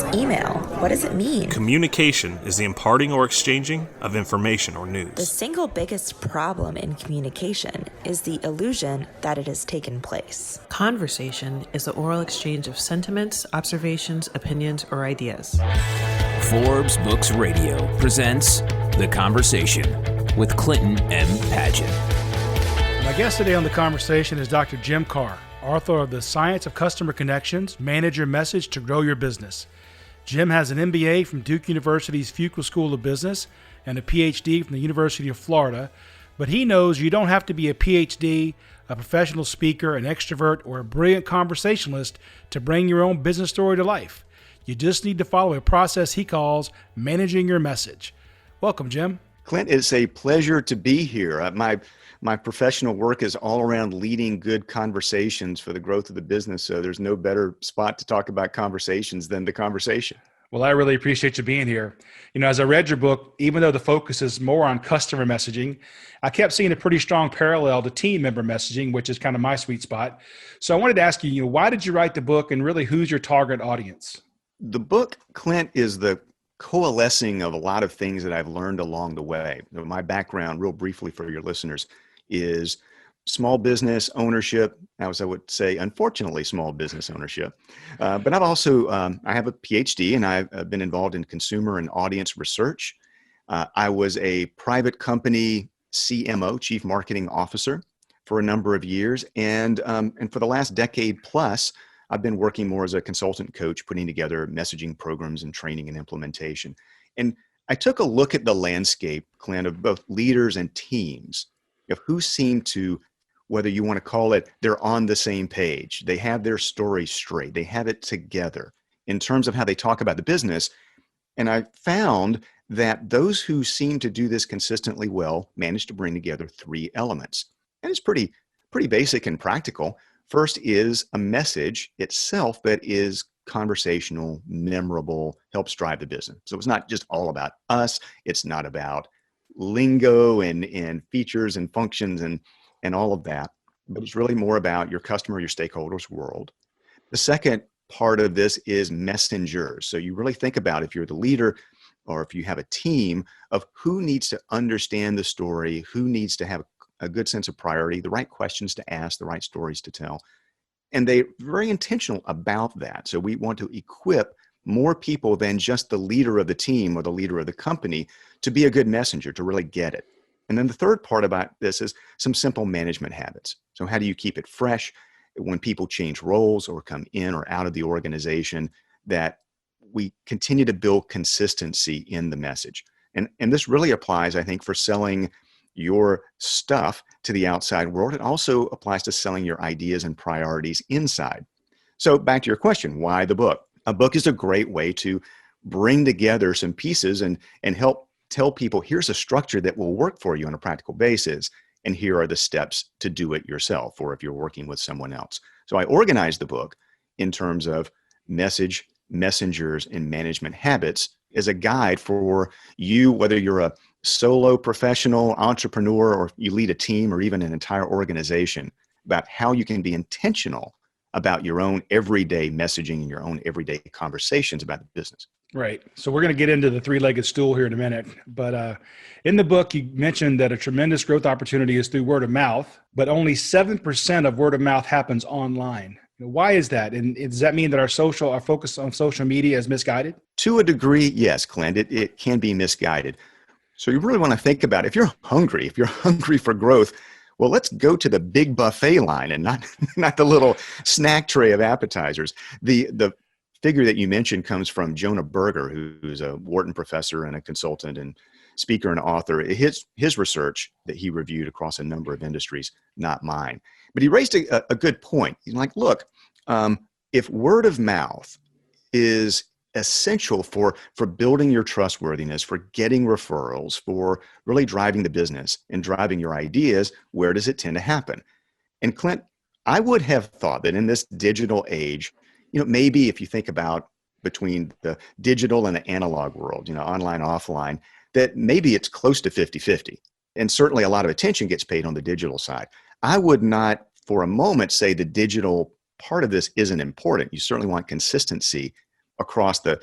is email? What does it mean? Communication is the imparting or exchanging of information or The news. single biggest problem in communication is the illusion that it has taken place. Conversation is the oral exchange of sentiments, observations, opinions, or ideas. Forbes Books Radio presents The Conversation with Clinton M. Paget. My guest today on The Conversation is Dr. Jim Karrh, author of The Science of Customer Connections, Manage Your Message to Grow Your Business. Jim has an MBA from Duke University's Fuqua School of Business and a PhD from the University of Florida, but he knows you don't have to be a PhD, a professional speaker, an extrovert, or a brilliant conversationalist to bring your own business story to life. You just need to follow a process he calls managing your message. Welcome, Jim. Clint, it's a pleasure to be here. My professional work is all around leading good conversations for the growth of the business. So there's no better spot to talk about conversations than The Conversation. Well, I really appreciate you being here. You know, as I read your book, even though the focus is more on customer messaging, I kept seeing a pretty strong parallel to team member messaging, which is kind of my sweet spot. So I wanted to ask you, why did you write the book, and really who's your target audience? The book, Clint, is the coalescing of a lot of things that I've learned along the way. My background, real briefly for your listeners, is small business ownership, as I would say, unfortunately, small business ownership. But I've also, I have a PhD, and I've been involved in consumer and audience research. I was a private company CMO, Chief Marketing Officer, for a number of years. And for the last decade plus, I've been working more as a consultant coach, putting together messaging programs and training and implementation. And I took a look at the landscape, Clint, of both leaders and teams, of who seem to, whether you want to call it, they're on the same page. They have their story straight. They have it together in terms of how they talk about the business. And I found that those who seem to do this consistently well manage to bring together three elements. And it's pretty basic and practical. First is a message itself that is conversational, memorable, helps drive the business. So it's not just all about us. It's not about lingo and features and functions and all of that, but it's really more about your customer, your stakeholders' world. The second part of this is messengers. So you really think about, if you're the leader or if you have a team, of who needs to understand the story, who needs to have a good sense of priority, the right questions to ask, the right stories to tell. And they're very intentional about that. So we want to equip more people than just the leader of the team or the leader of the company to be a good messenger, to really get it. And then the third part about this is some simple management habits. So how do you keep it fresh when people change roles or come in or out of the organization, that we continue to build consistency in the message. And this really applies, I think, for selling your stuff to the outside world. It also applies to selling your ideas and priorities inside. So back to your question, why the book? A book is a great way to bring together some pieces and help tell people, here's a structure that will work for you on a practical basis, and here are the steps to do it yourself, or if you're working with someone else. So I organized the book in terms of message, messengers, and management habits as a guide for you, whether you're a solo professional, entrepreneur, or you lead a team or even an entire organization, about how you can be intentional about your own everyday messaging and your own everyday conversations about the business. Right. So we're going to get into the three-legged stool here in a minute. But in the book, you mentioned that a tremendous growth opportunity is through word of mouth, but only 7% of word of mouth happens online. Why is that? And does that mean that our focus on social media is misguided? To a degree, yes, Clint, it can be misguided. So you really want to think about, if you're hungry for growth, well, let's go to the big buffet line and not the little snack tray of appetizers. The figure that you mentioned comes from Jonah Berger, who's a Wharton professor and a consultant and speaker and author. His research that he reviewed across a number of industries, not mine. But he raised a good point. He's like, look, if word of mouth is essential for building your trustworthiness, for getting referrals, for really driving the business and driving your ideas, where does it tend to happen? And Clint, I would have thought that in this digital age, maybe if you think about between the digital and the analog world, online, offline, that maybe it's close to 50-50. And certainly a lot of attention gets paid on the digital side. I would not for a moment say the digital part of this isn't important. You certainly want consistency across the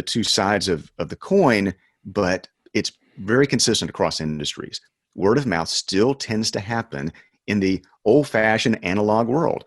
two sides of the coin, but it's very consistent across industries. Word of mouth still tends to happen in the old-fashioned analog world.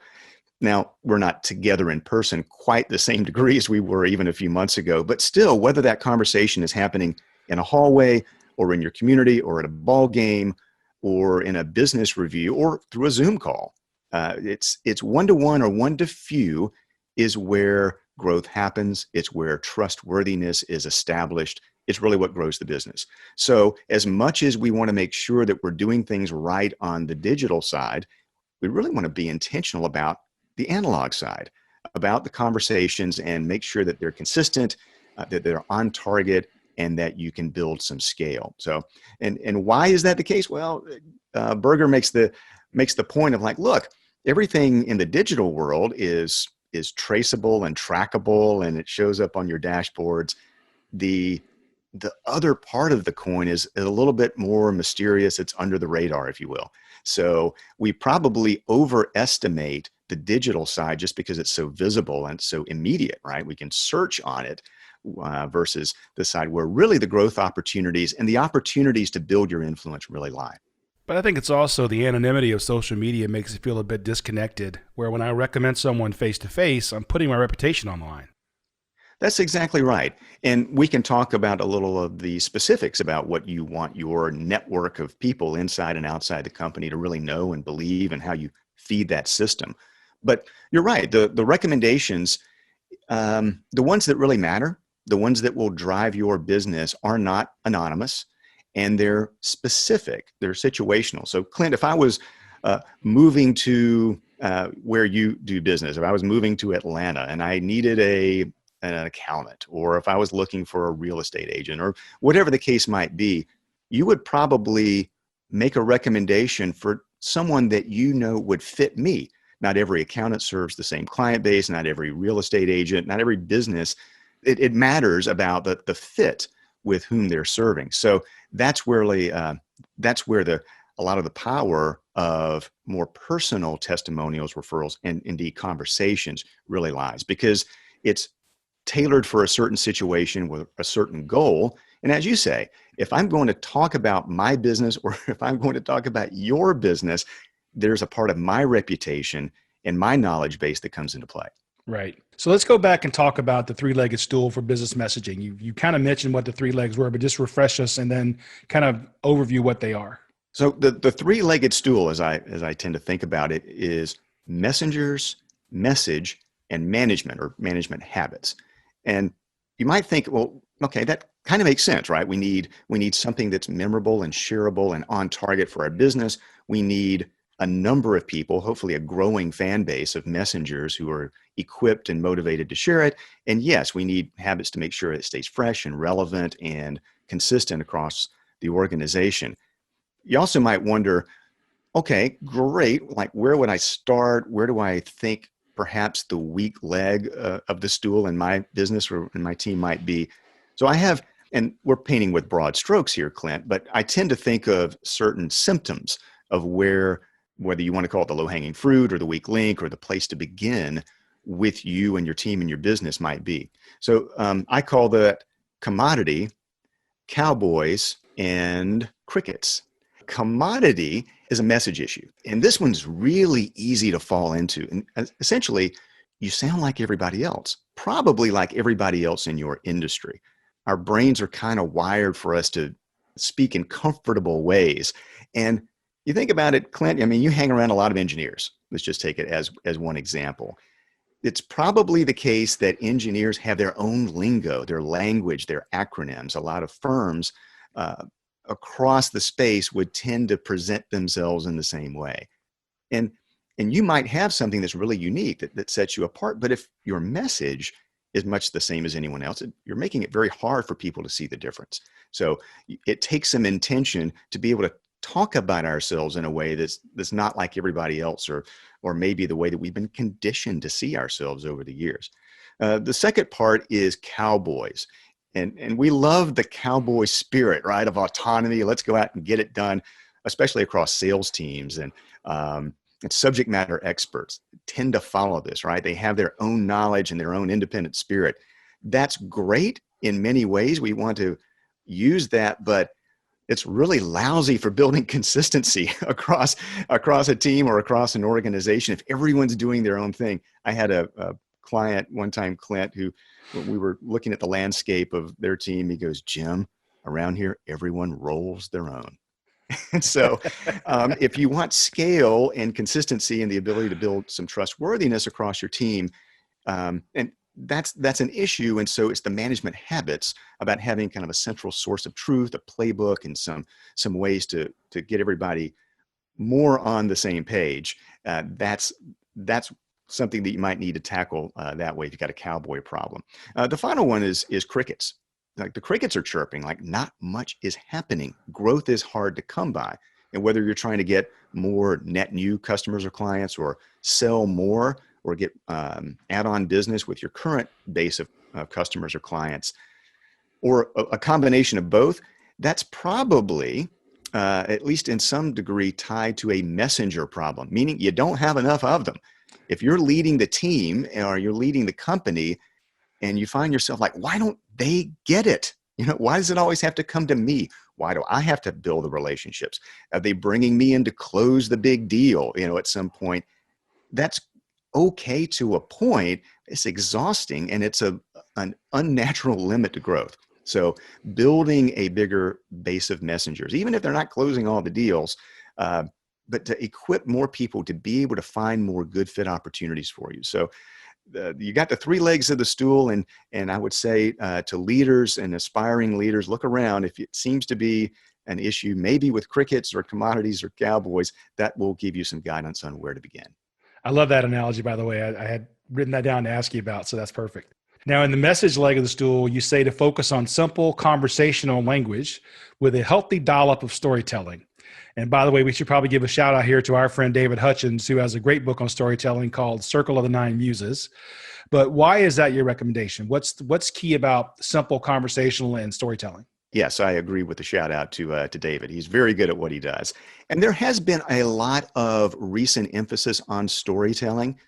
Now, we're not together in person quite the same degree as we were even a few months ago, but still, whether that conversation is happening in a hallway or in your community or at a ball game or in a business review or through a Zoom call, it's one-to-one or one-to-few is where growth happens. It's where trustworthiness is established. It's really what grows the business. So as much as we want to make sure that we're doing things right on the digital side, we really want to be intentional about the analog side, about the conversations, and make sure that they're consistent, that they're on target, and that you can build some scale. So, and why is that the case? Well, Berger makes the point of like, look, everything in the digital world is traceable and trackable, and it shows up on your dashboards. The other part of the coin is a little bit more mysterious. It's under the radar, if you will. So we probably overestimate the digital side just because it's so visible and so immediate, right? We can search on it versus the side where really the growth opportunities and the opportunities to build your influence really lie. But I think it's also the anonymity of social media makes it feel a bit disconnected, where when I recommend someone face-to-face, I'm putting my reputation on the line. That's exactly right. And we can talk about a little of the specifics about what you want your network of people inside and outside the company to really know and believe, and how you feed that system. But you're right. The recommendations, the ones that really matter, the ones that will drive your business, are not anonymous, and they're specific. They're situational. So Clint, if I was moving to where you do business, if I was moving to Atlanta and I needed an accountant, or if I was looking for a real estate agent, or whatever the case might be, you would probably make a recommendation for someone that you know would fit me. Not every accountant serves the same client base, not every real estate agent, not every business. It matters about the fit with whom they're serving. So that's where a lot of the power of more personal testimonials, referrals, and indeed conversations really lies, because it's tailored for a certain situation with a certain goal. And as you say, if I'm going to talk about my business, or if I'm going to talk about your business, there's a part of my reputation and my knowledge base that comes into play. Right. So let's go back and talk about the three-legged stool for business messaging. You kind of mentioned what the three legs were, but just refresh us and then kind of overview what they are. So the three-legged stool, as I tend to think about it, is messengers, message, and management, or management habits. And you might think, well, okay, that kind of makes sense, right? We need something that's memorable and shareable and on target for our business. We need a number of people, hopefully a growing fan base of messengers who are equipped and motivated to share it. And yes, we need habits to make sure it stays fresh and relevant and consistent across the organization. You also might wonder, okay, great. Like, where would I start? Where do I think perhaps the weak leg of the stool in my business or in my team might be? So I have, and we're painting with broad strokes here, Clint, but I tend to think of certain symptoms of whether you want to call it the low-hanging fruit or the weak link or the place to begin with you and your team and your business might be. So I call that commodity, cowboys, and crickets. Commodity is a message issue. And this one's really easy to fall into. And essentially, you sound like everybody else, probably like everybody else in your industry. Our brains are kind of wired for us to speak in comfortable ways. And you think about it, Clint, I mean, you hang around a lot of engineers. Let's just take it as one example. It's probably the case that engineers have their own lingo, their language, their acronyms. A lot of firms across the space would tend to present themselves in the same way. And you might have something that's really unique that sets you apart, but if your message is much the same as anyone else, you're making it very hard for people to see the difference. So it takes some intention to be able to talk about ourselves in a way that's not like everybody else, or maybe the way that we've been conditioned to see ourselves over the years. The second part is cowboys. And we love the cowboy spirit, right, of autonomy. Let's go out and get it done, especially across sales teams. And subject matter experts tend to follow this, right? They have their own knowledge and their own independent spirit. That's great in many ways. We want to use that, but it's really lousy for building consistency across a team or across an organization if everyone's doing their own thing. I had a client one time, Clint, who, when we were looking at the landscape of their team, he goes, "Jim, around here, everyone rolls their own." And so if you want scale and consistency and the ability to build some trustworthiness across your team, and that's an issue. And so it's the management habits about having kind of a central source of truth, a playbook, and some ways to get everybody more on the same page. That's something that you might need to tackle that way if you've got a cowboy problem. The final one is crickets. Like the crickets are chirping, like not much is happening. Growth is hard to come by. And whether you're trying to get more net new customers or clients, or sell more, or get add-on business with your current base of customers or clients, or a combination of both, that's probably, at least in some degree, tied to a messenger problem, meaning you don't have enough of them. If you're leading the team or you're leading the company and you find yourself like, why don't they get it? Why does it always have to come to me? Why do I have to build the relationships? Are they bringing me in to close the big deal, at some point? That's okay to a point. It's exhausting, and it's an unnatural limit to growth. So building a bigger base of messengers, even if they're not closing all the deals, but to equip more people to be able to find more good fit opportunities for you. So you got the three legs of the stool, and I would say to leaders and aspiring leaders, look around. If it seems to be an issue, maybe with crickets or commodities or cowboys, that will give you some guidance on where to begin. I love that analogy, by the way. I had written that down to ask you about, so that's perfect. Now, in the message leg of the stool, you say to focus on simple conversational language with a healthy dollop of storytelling. And by the way, we should probably give a shout out here to our friend David Hutchins, who has a great book on storytelling called Circle of the Nine Muses. But why is that your recommendation? What's key about simple conversational and storytelling? Yes, I agree with the shout out to David. He's very good at what he does. And there has been a lot of recent emphasis on storytelling.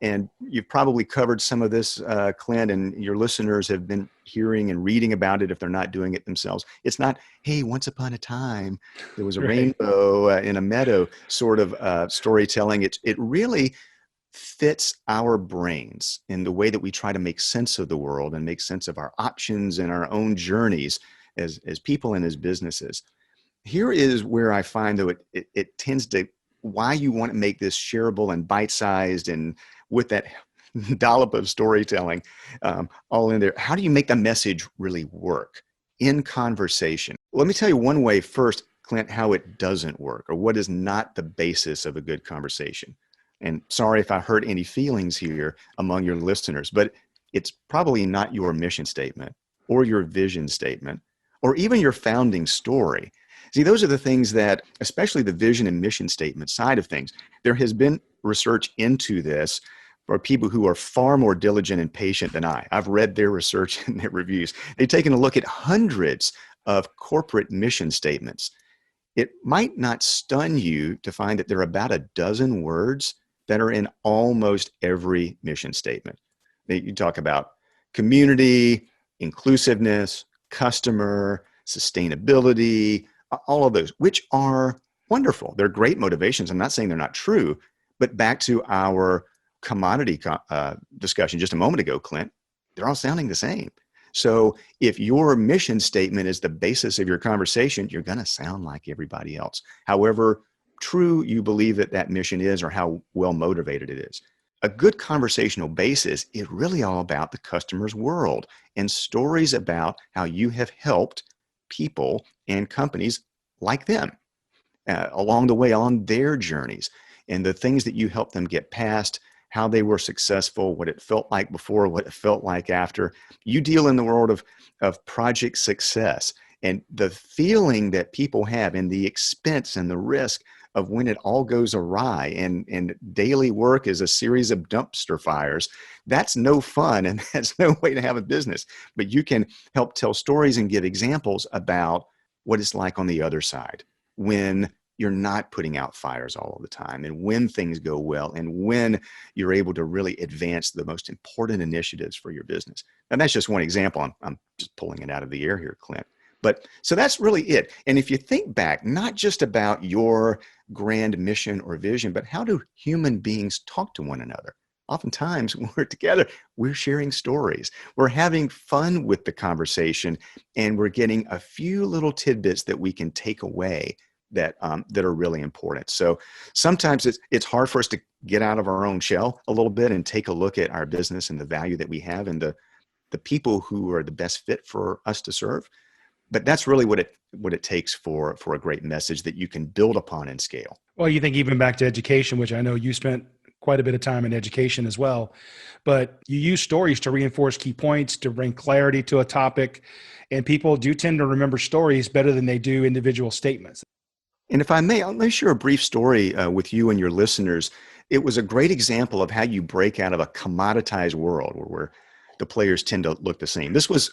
And you've probably covered some of this, Clint, and your listeners have been hearing and reading about it if they're not doing it themselves. It's not, hey, once upon a time, there was a rainbow in a meadow sort of storytelling. It really fits our brains in the way that we try to make sense of the world and make sense of our options and our own journeys as people and as businesses. Here is where I find, though, it tends to, why you want to make this shareable and bite-sized and with that dollop of storytelling all in there. How do you make the message really work in conversation? Let me tell you one way first, Clint, how it doesn't work, or what is not the basis of a good conversation. And sorry if I hurt any feelings here among your listeners, but it's probably not your mission statement or your vision statement or even your founding story. See, those are the things that, especially the vision and mission statement side of things, there has been research into this for people who are far more diligent and patient than I. I've read their research and their reviews. They've taken a look at hundreds of corporate mission statements. It might not stun you to find that there are about a dozen words that are in almost every mission statement. You talk about community, inclusiveness, customer, sustainability, all of those, which are wonderful. They're great motivations. I'm not saying they're not true, but back to our commodity discussion just a moment ago, Clint, they're all sounding the same. So if your mission statement is the basis of your conversation, you're going to sound like everybody else, however true you believe that mission is or how well motivated it is. A good conversational basis is really all about the customer's world and stories about how you have helped people and companies like them along the way on their journeys, and the things that you helped them get past, how they were successful, what it felt like before, what it felt like after. You deal in the world of project success and the feeling that people have and the expense and the risk of when it all goes awry and daily work is a series of dumpster fires. That's no fun, and that's no way to have a business. But you can help tell stories and give examples about what it's like on the other side when you're not putting out fires all of the time, and when things go well, and when you're able to really advance the most important initiatives for your business. And that's just one example. I'm just pulling it out of the air here, Clint. But so that's really it. And if you think back, not just about your grand mission or vision, but how do human beings talk to one another? Oftentimes when we're together, we're sharing stories. We're having fun with the conversation, and we're getting a few little tidbits that we can take away that are really important. So sometimes it's hard for us to get out of our own shell a little bit and take a look at our business and the value that we have and the people who are the best fit for us to serve. But that's really what it takes for a great message that you can build upon and scale. Well, you think even back to education, which I know you spent quite a bit of time in education as well, but you use stories to reinforce key points, to bring clarity to a topic, and people do tend to remember stories better than they do individual statements. And if I may, let me share a brief story with you and your listeners. It was a great example of how you break out of a commoditized world where the players tend to look the same. This was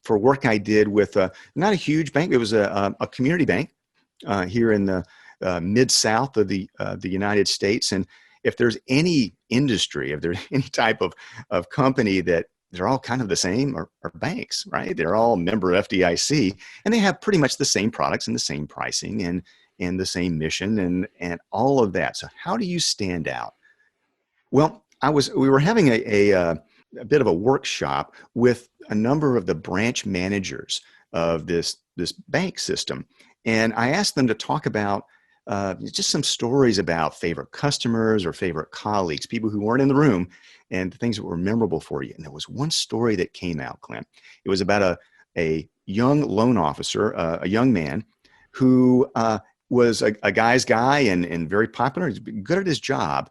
for work I did with not a huge bank. It was a community bank here in the mid-south of the United States. And if there's any industry, if there's any type of company that they're all kind of the same, are banks, right? They're all member FDIC, and they have pretty much the same products and the same pricing and the same mission and all of that. So how do you stand out? Well, we were having a bit of a workshop with a number of the branch managers of this bank system. And I asked them to talk about just some stories about favorite customers or favorite colleagues, people who weren't in the room, and things that were memorable for you. And there was one story that came out, Clint. It was about a young loan officer, a young man who was a guy's guy and very popular. He's good at his job.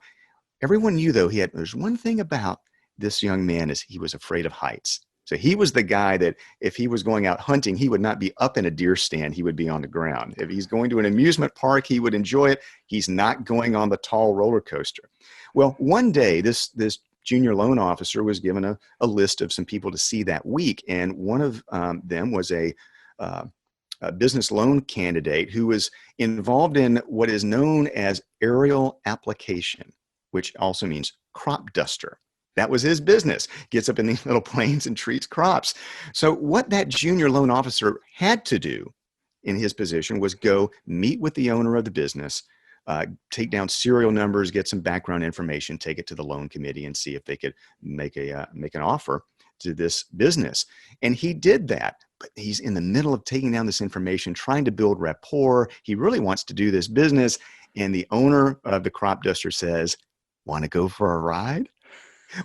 Everyone knew, though, there's one thing about this young man is he was afraid of heights. So he was the guy that if he was going out hunting, he would not be up in a deer stand. He would be on the ground. If he's going to an amusement park, he would enjoy it. He's not going on the tall roller coaster. Well, one day, this junior loan officer was given a list of some people to see that week. And one of them was a business loan candidate who was involved in what is known as aerial application, which also means crop duster. That was his business. Gets up in these little planes and treats crops. So what that junior loan officer had to do in his position was go meet with the owner of the business, take down serial numbers, get some background information, take it to the loan committee and see if they could make an offer to this business. And he did that. But he's in the middle of taking down this information, trying to build rapport. He really wants to do this business. And the owner of the crop duster says, "Want to go for a ride?"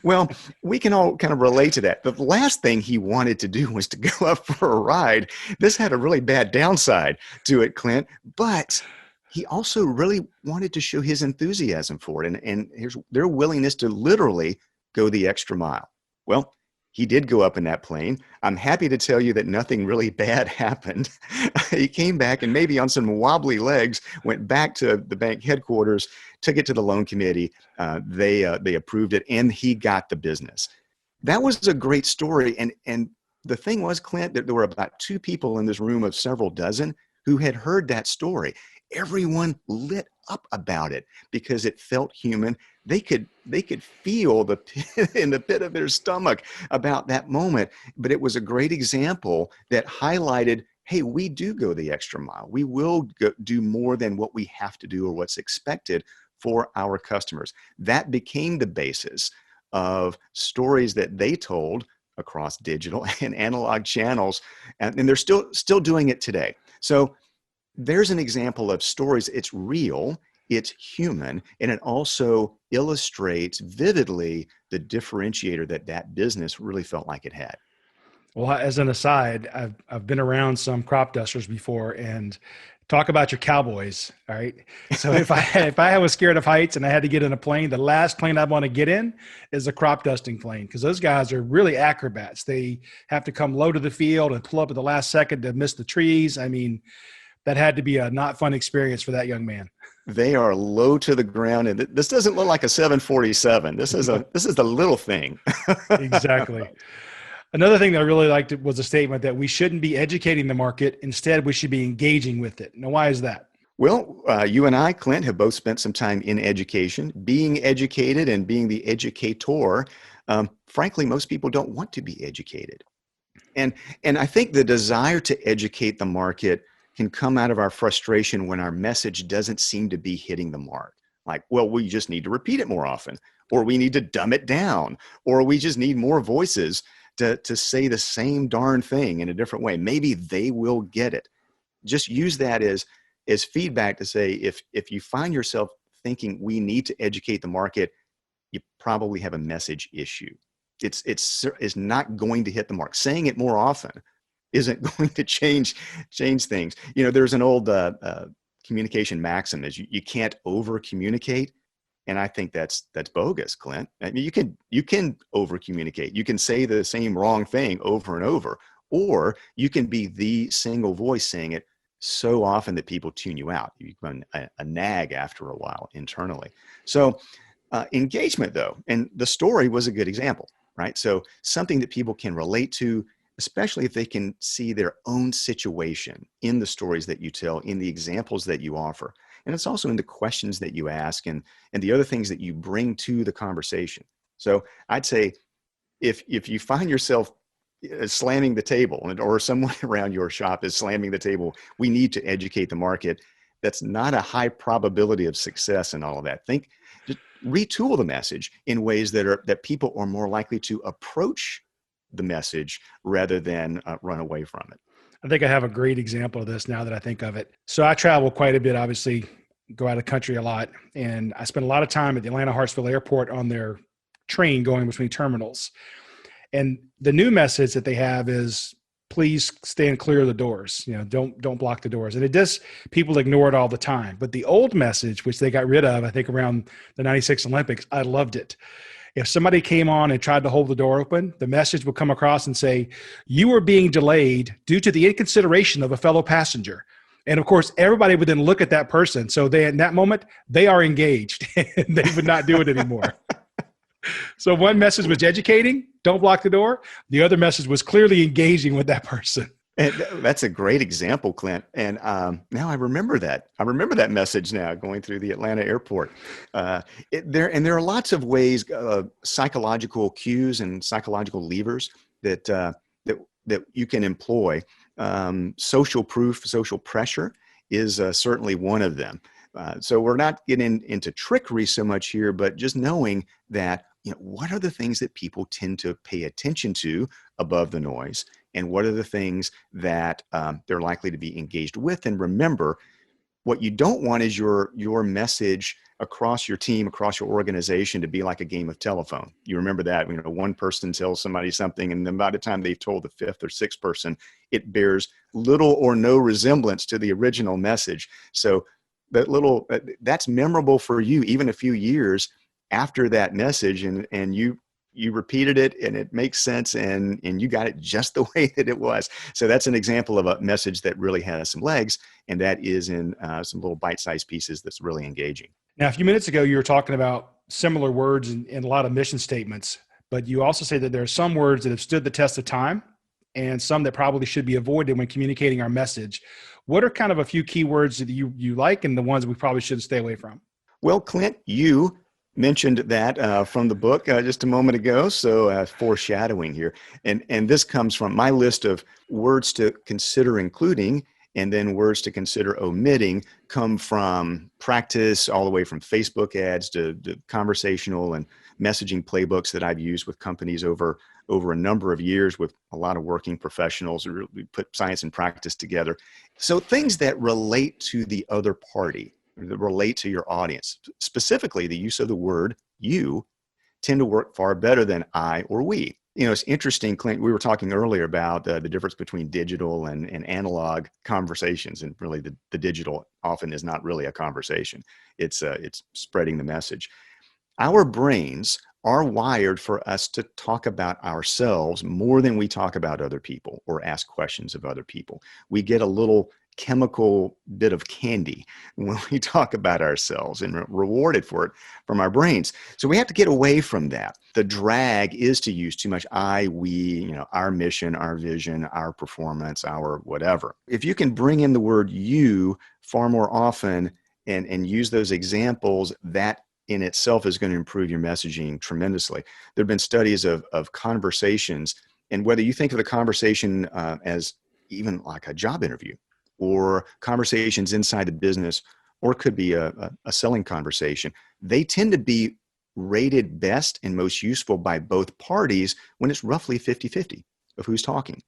Well, we can all kind of relate to that. The last thing he wanted to do was to go up for a ride. This had a really bad downside to it, Clint, but he also really wanted to show his enthusiasm for it and here's their willingness to literally go the extra mile. Well, he did go up in that plane. I'm happy to tell you that nothing really bad happened. He came back and maybe on some wobbly legs, went back to the bank headquarters, took it to the loan committee. They approved it and he got the business. That was a great story. And the thing was, Clint, that there were about 2 people in this room of several dozen who had heard that story. Everyone lit up about it because it felt human. They could feel the pit in the pit of their stomach about that moment. But it was a great example that highlighted, hey, we do go the extra mile. We will do more than what we have to do or what's expected for our customers. That became the basis of stories that they told across digital and analog channels. And they're still doing it today. So there's an example of stories. It's real, it's human, and it also illustrates vividly the differentiator that business really felt like it had. Well, as an aside, I've been around some crop dusters before, and talk about your cowboys. All right. So if I was scared of heights and I had to get in a plane, the last plane I want to get in is a crop dusting plane, because those guys are really acrobats. They have to come low to the field and pull up at the last second to miss the trees. I mean, that had to be a not fun experience for that young man. They are low to the ground, and this doesn't look like a 747. This is the little thing. Exactly. Another thing that I really liked was a statement that we shouldn't be educating the market. Instead, we should be engaging with it. Now, why is that? Well, you and I, Clint, have both spent some time in education, being educated and being the educator. Frankly, most people don't want to be educated. And I think the desire to educate the market can come out of our frustration when our message doesn't seem to be hitting the mark. Like, well, we just need to repeat it more often, or we need to dumb it down, or we just need more voices to say the same darn thing in a different way. Maybe they will get it. Just use that as feedback to say, if you find yourself thinking we need to educate the market, you probably have a message issue. It's not going to hit the mark. Saying it more often isn't going to change things. There's an old communication maxim is you can't over communicate, and I think that's bogus, Clint. I mean, you can over communicate. You can say the same wrong thing over and over, or you can be the single voice saying it so often that people tune you out. You become a nag after a while internally. So engagement, though, and the story was a good example, right? So something that people can relate to, especially if they can see their own situation in the stories that you tell, in the examples that you offer. And it's also in the questions that you ask and the other things that you bring to the conversation. So I'd say if you find yourself slamming the table, or someone around your shop is slamming the table, we need to educate the market. That's not a high probability of success in all of that. Just retool the message in ways that people are more likely to approach the message rather than run away from it. I think I have a great example of this now that I think of it. So I travel quite a bit, obviously, go out of the country a lot. And I spend a lot of time at the Atlanta Hartsfield Airport on their train going between terminals. And the new message that they have is, please stand clear of the doors. Don't block the doors. And people ignore it all the time. But the old message, which they got rid of, I think around the 96 Olympics, I loved it. If somebody came on and tried to hold the door open, the message would come across and say, you are being delayed due to the inconsideration of a fellow passenger. And of course, everybody would then look at that person. So in that moment, they are engaged and they would not do it anymore. So one message was educating, don't block the door. The other message was clearly engaging with that person. And that's a great example, Clint. And now I remember that. I remember that message now going through the Atlanta airport. There are lots of ways, psychological cues and psychological levers that you can employ. Social proof, social pressure is certainly one of them. So we're not getting into trickery so much here, but just knowing that, what are the things that people tend to pay attention to above the noise, and what are the things that they're likely to be engaged with. And remember, what you don't want is your message across your team, across your organization, to be like a game of telephone. You remember that, one person tells somebody something, and then by the time they've told the fifth or sixth person, it bears little or no resemblance to the original message. So that's memorable for you even a few years after that message, and you repeated it and it makes sense, and you got it just the way that it was. So that's an example of a message that really has some legs, and that is in some little bite-sized pieces that's really engaging. Now, a few minutes ago, you were talking about similar words in a lot of mission statements, but you also say that there are some words that have stood the test of time and some that probably should be avoided when communicating our message. What are kind of a few key words that you like and the ones we probably should stay away from? Well, Clint, you mentioned that from the book just a moment ago, so foreshadowing here. And this comes from my list of words to consider including, and then words to consider omitting, come from practice all the way from Facebook ads to conversational and messaging playbooks that I've used with companies over a number of years with a lot of working professionals. We put science and practice together. So things that relate to the other party, that relate to your audience. Specifically, the use of the word you tend to work far better than I or we. It's interesting, Clint, we were talking earlier about the difference between digital and analog conversations. And really the digital often is not really a conversation. It's spreading the message. Our brains are wired for us to talk about ourselves more than we talk about other people or ask questions of other people. We get a little chemical bit of candy when we talk about ourselves and rewarded for it from our brains. So we have to get away from that. The drag is to use too much I, we, our mission, our vision, our performance, our whatever. If you can bring in the word you far more often and use those examples, that in itself is going to improve your messaging tremendously. There have been studies of conversations, and whether you think of the conversation as even like a job interview or conversations inside the business, or it could be a selling conversation, they tend to be rated best and most useful by both parties when it's roughly 50-50 of who's talking.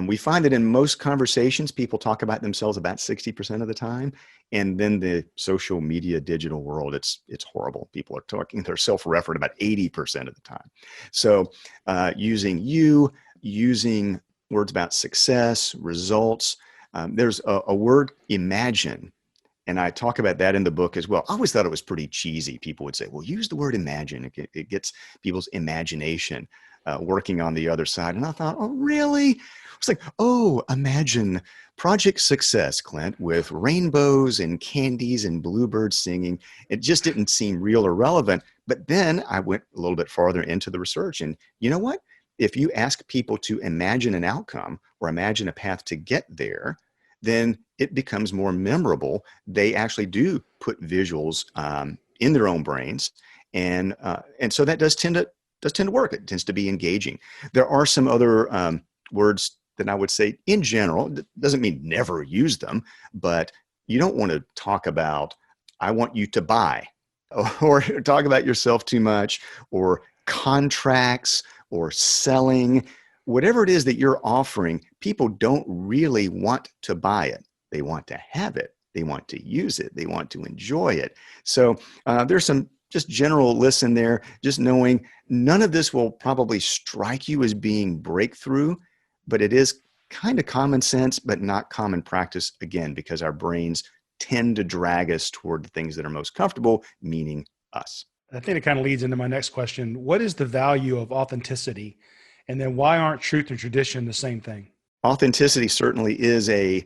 We find that in most conversations, people talk about themselves about 60% of the time. And then the social media digital world, it's horrible. People are talking, they're self-referred about 80% of the time. So using words about success, results. There's a word, imagine. And I talk about that in the book as well. I always thought it was pretty cheesy. People would say, well, use the word imagine. It gets people's imagination working on the other side. And I thought, oh, really? It's like, oh, imagine project success, Clint, with rainbows and candies and bluebirds singing. It just didn't seem real or relevant. But then I went a little bit farther into the research. And you know what? If you ask people to imagine an outcome or imagine a path to get there, then it becomes more memorable. They actually do put visuals in their own brains. And so that does tend to work. It tends to be engaging. There are some other words that I would say in general, it doesn't mean never use them, but you don't want to talk about, I want you to buy, or talk about yourself too much, or contracts, or selling. Whatever it is that you're offering, people don't really want to buy it. They want to have it. They want to use it. They want to enjoy it. So there's some just general lists in there, just knowing none of this will probably strike you as being breakthrough, but it is kind of common sense, but not common practice, again, because our brains tend to drag us toward the things that are most comfortable, meaning us. I think it kind of leads into my next question. What is the value of authenticity? And then why aren't truth and tradition the same thing? Authenticity certainly is a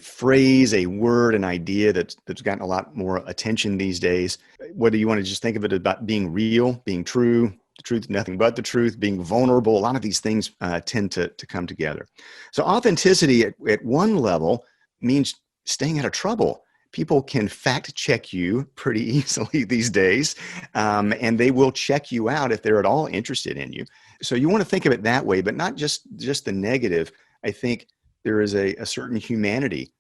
phrase, a word, an idea that's gotten a lot more attention these days. Whether you want to just think of it about being real, being true, the truth, nothing but the truth, being vulnerable, a lot of these things tend to come together. So authenticity at one level means staying out of trouble. People can fact check you pretty easily these days, and they will check you out if they're at all interested in you. So you want to think of it that way, but not just the negative. I think there is a certain humanity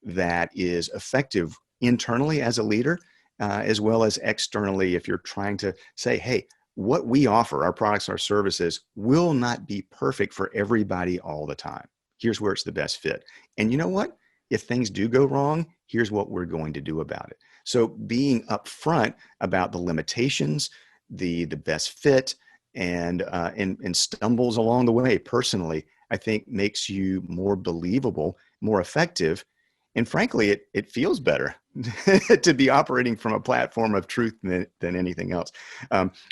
that is effective internally as a leader, as well as externally if you're trying to say, hey, what we offer, our products, our services, will not be perfect for everybody all the time. Here's where it's the best fit. And you know what? If things do go wrong, here's what we're going to do about it. So being upfront about the limitations, the best fit, and stumbles along the way personally, I think makes you more believable, more effective. And frankly, it feels better to be operating from a platform of truth than anything else.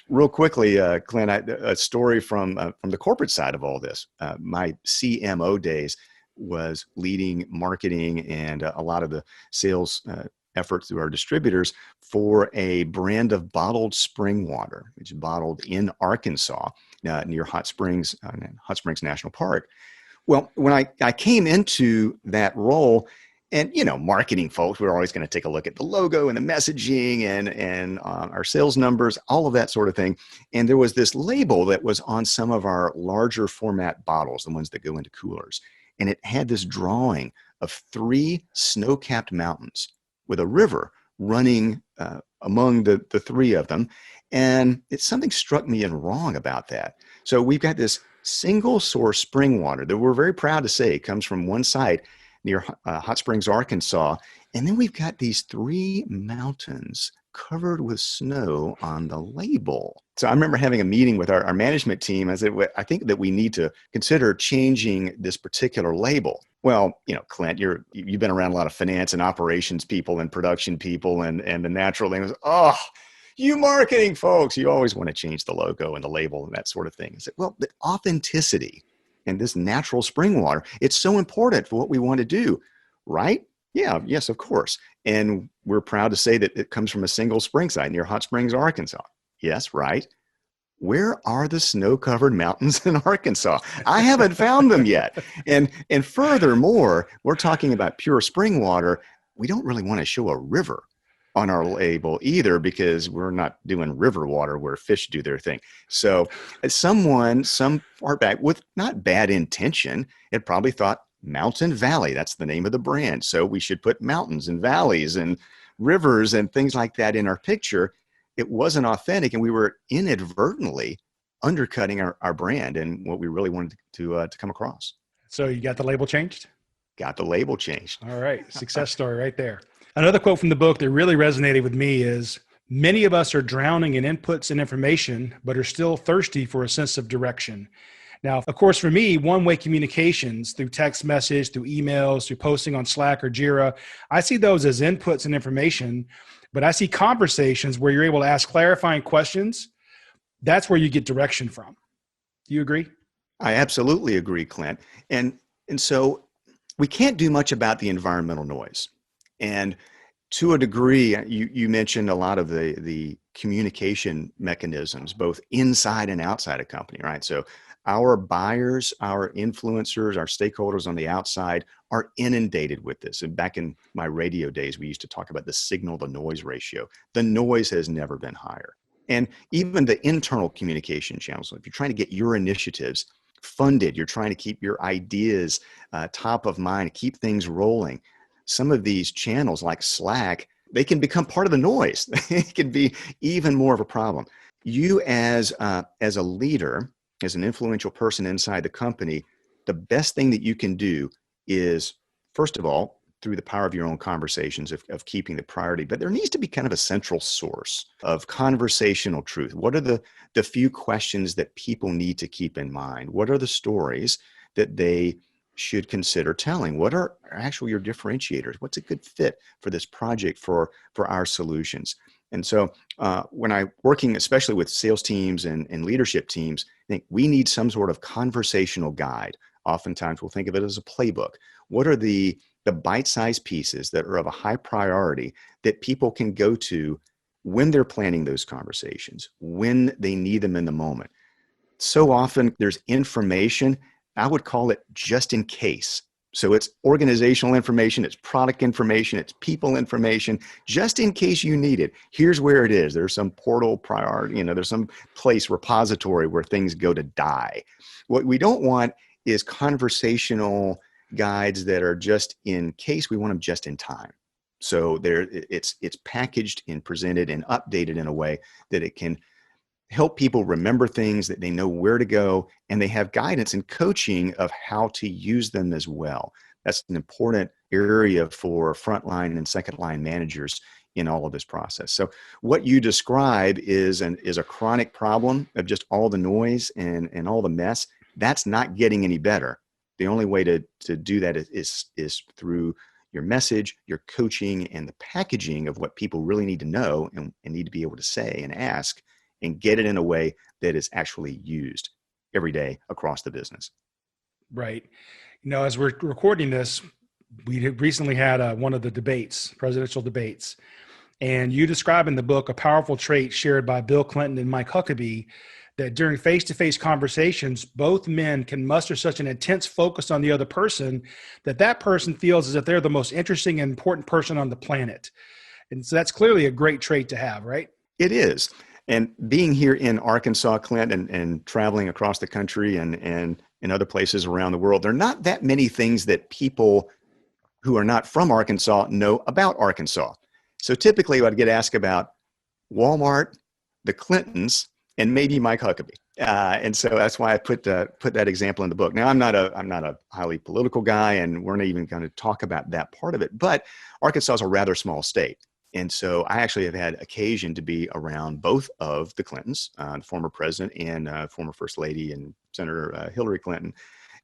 Real quickly, Clint, a story from the corporate side of all this. My CMO days was leading marketing and a lot of the sales efforts through our distributors for a brand of bottled spring water, which is bottled in Arkansas near Hot Springs National Park. Well, when I came into that role, and marketing folks, we're always going to take a look at the logo and the messaging and our sales numbers, all of that sort of thing. And there was this label that was on some of our larger format bottles, the ones that go into coolers. And it had this drawing of 3 snow-capped mountains with a river running among the 3 of them. And something struck me and wrong about that. So we've got this single source spring water that we're very proud to say comes from one site near Hot Springs, Arkansas. And then we've got these 3 mountains covered with snow on the label. So I remember having a meeting with our management team. I said, I think that we need to consider changing this particular label. Well, Clint, you've been around a lot of finance and operations people and production people, and the natural thing was, you marketing folks, you always want to change the logo and the label and that sort of thing. I said, well, the authenticity and this natural spring water, it's so important for what we want to do. right? Yeah, yes, of course. And we're proud to say that it comes from a single spring site near Hot Springs, Arkansas. Yes, right. Where are the snow-covered mountains in Arkansas? I haven't found them yet. And furthermore, we're talking about pure spring water. We don't really want to show a river on our label either, because we're not doing river water where fish do their thing. So someone, some far back, with not bad intention, had probably thought Mountain Valley, that's the name of the brand. So we should put mountains and valleys and rivers and things like that in our picture. It wasn't authentic, and we were inadvertently undercutting our brand and what we really wanted to come across. So you got the label changed? Got the label changed. All right. Success story right there. Another quote from the book that really resonated with me is, many of us are drowning in inputs and information, but are still thirsty for a sense of direction. Now, of course, for me, one-way communications through text message, through emails, through posting on Slack or Jira, I see those as inputs and information, but I see conversations where you're able to ask clarifying questions. That's where you get direction from. Do you agree? I absolutely agree, Clint. And so we can't do much about the environmental noise. And to a degree, you mentioned a lot of the communication mechanisms, both inside and outside a company, right? So our buyers, our influencers, our stakeholders on the outside are inundated with this. And back in my radio days, we used to talk about the signal to noise ratio. The noise has never been higher. And even the internal communication channels, so if you're trying to get your initiatives funded, you're trying to keep your ideas top of mind, keep things rolling. Some of these channels like Slack, they can become part of the noise. It can be even more of a problem. You as a leader, as an influential person inside the company, the best thing that you can do is, first of all, through the power of your own conversations of keeping the priority, but there needs to be kind of a central source of conversational truth. What are the few questions that people need to keep in mind? What are the stories that they should consider telling? What are actually your differentiators? What's a good fit for this project, for our solutions? And so when I'm working, especially with sales teams and leadership teams, I think we need some sort of conversational guide. Oftentimes we'll think of it as a playbook. What are the bite-sized pieces that are of a high priority that people can go to when they're planning those conversations, when they need them in the moment? So often there's information, I would call it just in case. So it's organizational information, it's product information, it's people information, just in case you need it. Here's where it is. There's some portal priority, there's some place, repository where things go to die. What we don't want is conversational guides that are just in case. We want them just in time. So it's packaged and presented and updated in a way that it can help people remember things, that they know where to go, and they have guidance and coaching of how to use them as well. That's an important area for frontline and second line managers in all of this process. So what you describe is a chronic problem of just all the noise and all the mess. That's not getting any better. The only way to do that is through your message, your coaching, and the packaging of what people really need to know and need to be able to say and ask, and get it in a way that is actually used every day across the business. Right. As we're recording this, we recently had one of the debates, presidential debates, and you describe in the book a powerful trait shared by Bill Clinton and Mike Huckabee, that during face-to-face conversations, both men can muster such an intense focus on the other person that person feels as if they're the most interesting and important person on the planet. And so that's clearly a great trait to have, right? It is. And being here in Arkansas, Clint, and traveling across the country and in other places around the world, there are not that many things that people who are not from Arkansas know about Arkansas. So typically I'd get asked about Walmart, the Clintons, and maybe Mike Huckabee. And so that's why I put that example in the book. Now, I'm not a highly political guy, and we're not even going to talk about that part of it, but Arkansas is a rather small state. And so I actually have had occasion to be around both of the Clintons, the former president and former First Lady and Senator Hillary Clinton,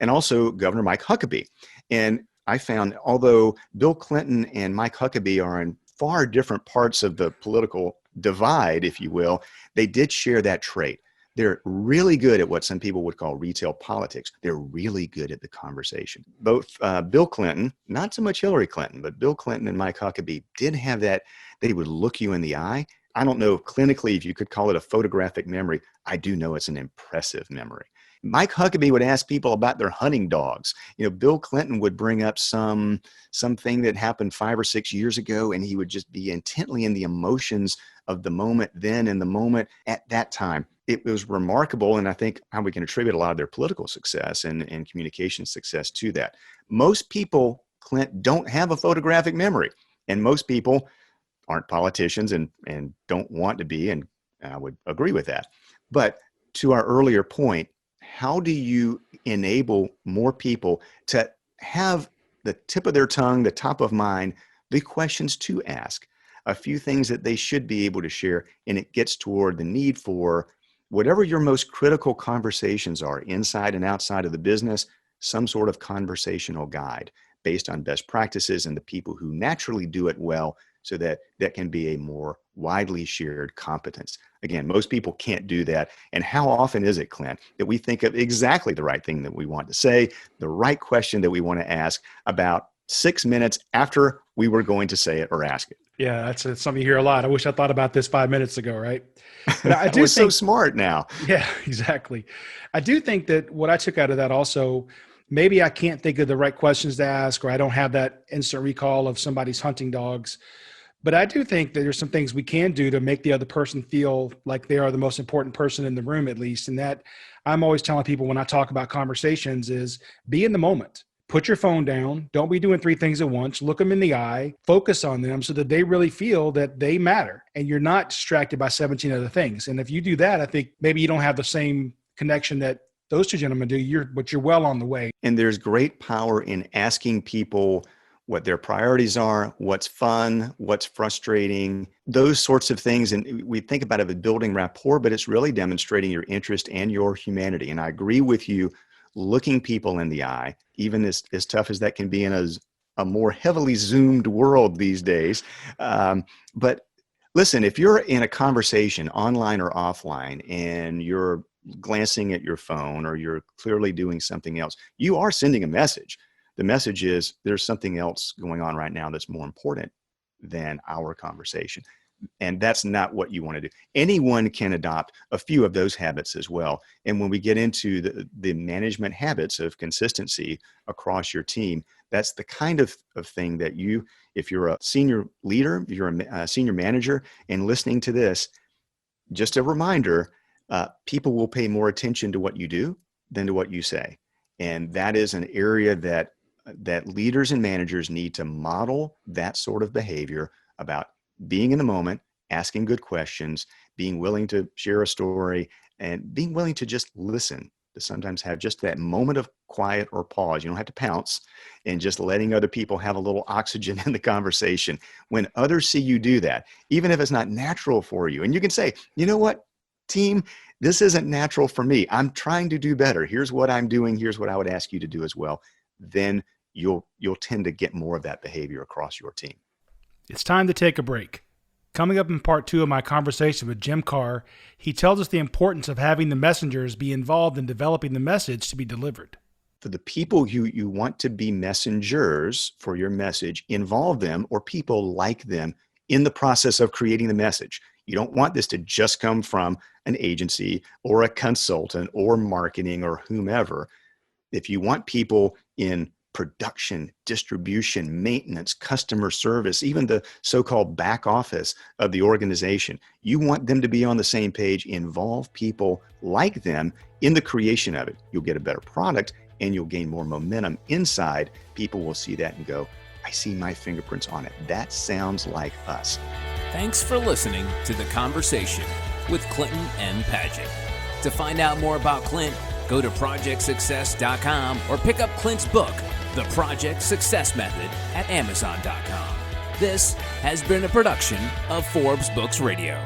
and also Governor Mike Huckabee. And I found, although Bill Clinton and Mike Huckabee are in far different parts of the political divide, if you will, they did share that trait They're really good at what some people would call retail politics. They're really good at the conversation. Both Bill Clinton, not so much Hillary Clinton, but Bill Clinton and Mike Huckabee did have that. They would look you in the eye. I don't know clinically if you could call it a photographic memory. I do know it's an impressive memory. Mike Huckabee would ask people about their hunting dogs. Bill Clinton would bring up something that happened 5 or 6 years ago, and he would just be intently in the emotions of the moment then and the moment at that time. It was remarkable, and I think how we can attribute a lot of their political success and communication success to that. Most people, Clint, don't have a photographic memory, and most people aren't politicians and don't want to be, and I would agree with that. But to our earlier point, how do you enable more people to have the tip of their tongue, the top of mind, the questions to ask, a few things that they should be able to share, and it gets toward the need for whatever your most critical conversations are inside and outside of the business, some sort of conversational guide based on best practices and the people who naturally do it well, so that can be a more widely shared competence. Again, most people can't do that. And how often is it, Clint, that we think of exactly the right thing that we want to say, the right question that we want to ask about 6 minutes after we were going to say it or ask it? Yeah, that's something you hear a lot. I wish I thought about this 5 minutes ago, right? But I do think, so smart now. Yeah, exactly. I do think that what I took out of that also, maybe I can't think of the right questions to ask, or I don't have that instant recall of somebody's hunting dogs. But I do think that there's some things we can do to make the other person feel like they are the most important person in the room, at least. And that I'm always telling people when I talk about conversations is be in the moment. Put your phone down. Don't be doing 3 things at once. Look them in the eye. Focus on them so that they really feel that they matter and you're not distracted by 17 other things. And if you do that, I think maybe you don't have the same connection that those 2 gentlemen do, but you're well on the way. And there's great power in asking people what their priorities are, what's fun, what's frustrating, those sorts of things. And we think about it as building rapport, but it's really demonstrating your interest and your humanity. And I agree with you, looking people in the eye, even as tough as that can be in a more heavily zoomed world these days. But listen, if you're in a conversation online or offline and you're glancing at your phone or you're clearly doing something else, you are sending a message. The message is there's something else going on right now that's more important than our conversation. And that's not what you want to do. Anyone can adopt a few of those habits as well. And when we get into the management habits of consistency across your team, that's the kind of thing that if you're a senior leader, if you're a senior manager and listening to this, just a reminder, people will pay more attention to what you do than to what you say. And that is an area that leaders and managers need to model that sort of behavior about being in the moment, asking good questions, being willing to share a story, and being willing to just listen, to sometimes have just that moment of quiet or pause. You don't have to pounce, and just letting other people have a little oxygen in the conversation. When others see you do that, even if it's not natural for you, and you can say, you know what, team, this isn't natural for me. I'm trying to do better. Here's what I'm doing. Here's what I would ask you to do as well. Then you'll tend to get more of that behavior across your team. It's time to take a break. Coming up in part 2 of my conversation with Jim Karrh, he tells us the importance of having the messengers be involved in developing the message to be delivered. For the people you want to be messengers for your message, involve them or people like them in the process of creating the message. You don't want this to just come from an agency or a consultant or marketing or whomever. If you want people in production, distribution, maintenance, customer service, even the so-called back office of the organization, you want them to be on the same page. Involve people like them in the creation of it. You'll get a better product and you'll gain more momentum inside. People will see that and go, I see my fingerprints on it. That sounds like us. Thanks for listening to The Conversation with Clinton M. Padgett. To find out more about Clint, go to projectsuccess.com or pick up Clint's book, The Project Success Method, at Amazon.com. This has been a production of Forbes Books Radio.